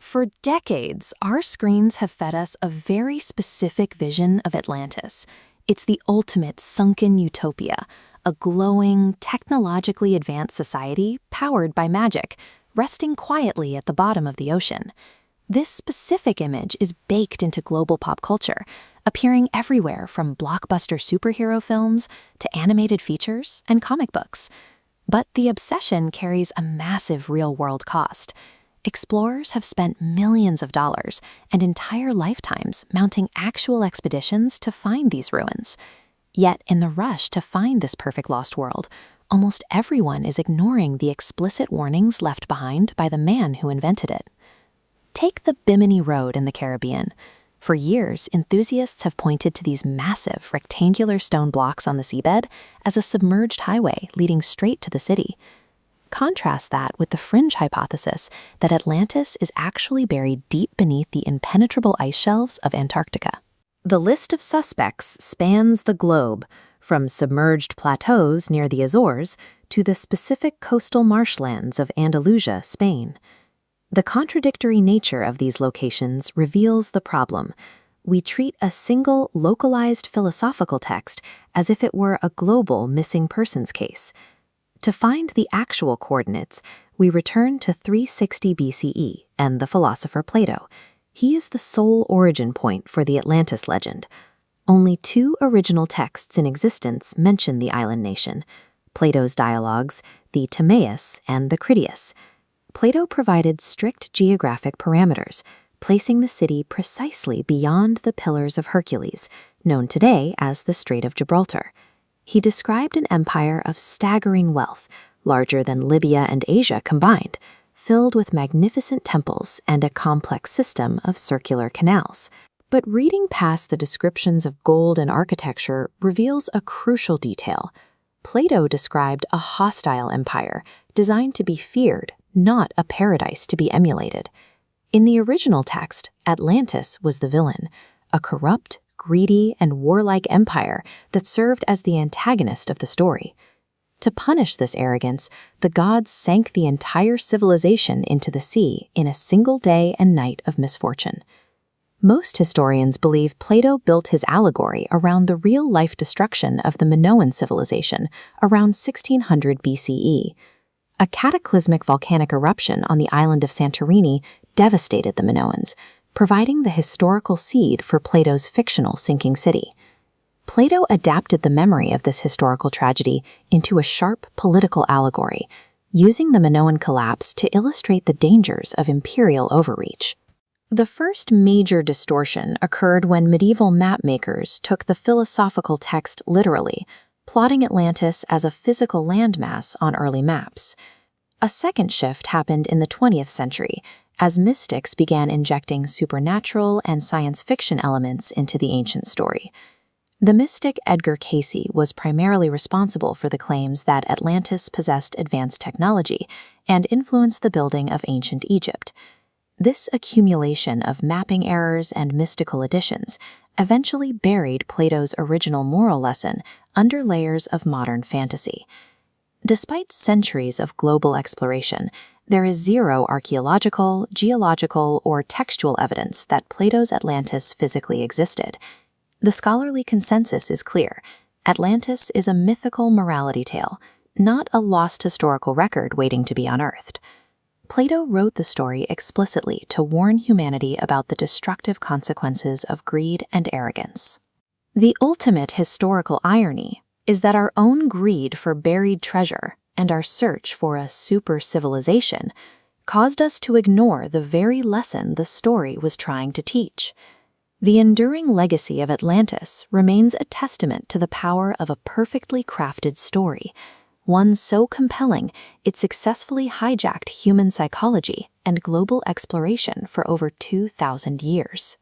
For decades, our screens have fed us a very specific vision of Atlantis. It's the ultimate sunken utopia, a glowing, technologically advanced society powered by magic, resting quietly at the bottom of the ocean. This specific image is baked into global pop culture, appearing everywhere from blockbuster superhero films to animated features and comic books. But the obsession carries a massive real-world cost. Explorers have spent millions of dollars and entire lifetimes mounting actual expeditions to find these ruins. Yet, in the rush to find this perfect lost world, almost everyone is ignoring the explicit warnings left behind by the man who invented it. Take the Bimini Road in the Caribbean. For years, enthusiasts have pointed to these massive, rectangular stone blocks on the seabed as a submerged highway leading straight to the city. Contrast that with the fringe hypothesis that Atlantis is actually buried deep beneath the impenetrable ice shelves of Antarctica. The list of suspects spans the globe, from submerged plateaus near the Azores to the specific coastal marshlands of Andalusia, Spain. The contradictory nature of these locations reveals the problem. We treat a single, localized philosophical text as if it were a global missing persons case. To find the actual coordinates, we return to 360 BCE and the philosopher Plato. He is the sole origin point for the Atlantis legend. Only two original texts in existence mention the island nation: Plato's dialogues, the Timaeus and the Critias. Plato provided strict geographic parameters, placing the city precisely beyond the Pillars of Hercules, known today as the Strait of Gibraltar. He described an empire of staggering wealth, larger than Libya and Asia combined, filled with magnificent temples and a complex system of circular canals. But reading past the descriptions of gold and architecture reveals a crucial detail. Plato described a hostile empire designed to be feared, not a paradise to be emulated. In the original text, Atlantis was the villain, a corrupt, greedy, and warlike empire that served as the antagonist of the story. To punish this arrogance, the gods sank the entire civilization into the sea in a single day and night of misfortune. Most historians believe Plato built his allegory around the real-life destruction of the Minoan civilization around 1600 BCE. A cataclysmic volcanic eruption on the island of Santorini devastated the Minoans, providing the historical seed for Plato's fictional sinking city. Plato adapted the memory of this historical tragedy into a sharp political allegory, using the Minoan collapse to illustrate the dangers of imperial overreach. The first major distortion occurred when medieval mapmakers took the philosophical text literally, plotting Atlantis as a physical landmass on early maps. A second shift happened in the 20th century, as mystics began injecting supernatural and science fiction elements into the ancient story. The mystic Edgar Cayce was primarily responsible for the claims that Atlantis possessed advanced technology and influenced the building of ancient Egypt. This accumulation of mapping errors and mystical additions eventually buried Plato's original moral lesson under layers of modern fantasy. Despite centuries of global exploration, there is zero archaeological, geological, or textual evidence that Plato's Atlantis physically existed. The scholarly consensus is clear. Atlantis is a mythical morality tale, not a lost historical record waiting to be unearthed. Plato wrote the story explicitly to warn humanity about the destructive consequences of greed and arrogance. The ultimate historical irony is that our own greed for buried treasure and our search for a super-civilization caused us to ignore the very lesson the story was trying to teach. The enduring legacy of Atlantis remains a testament to the power of a perfectly crafted story, one so compelling it successfully hijacked human psychology and global exploration for over 2,000 years.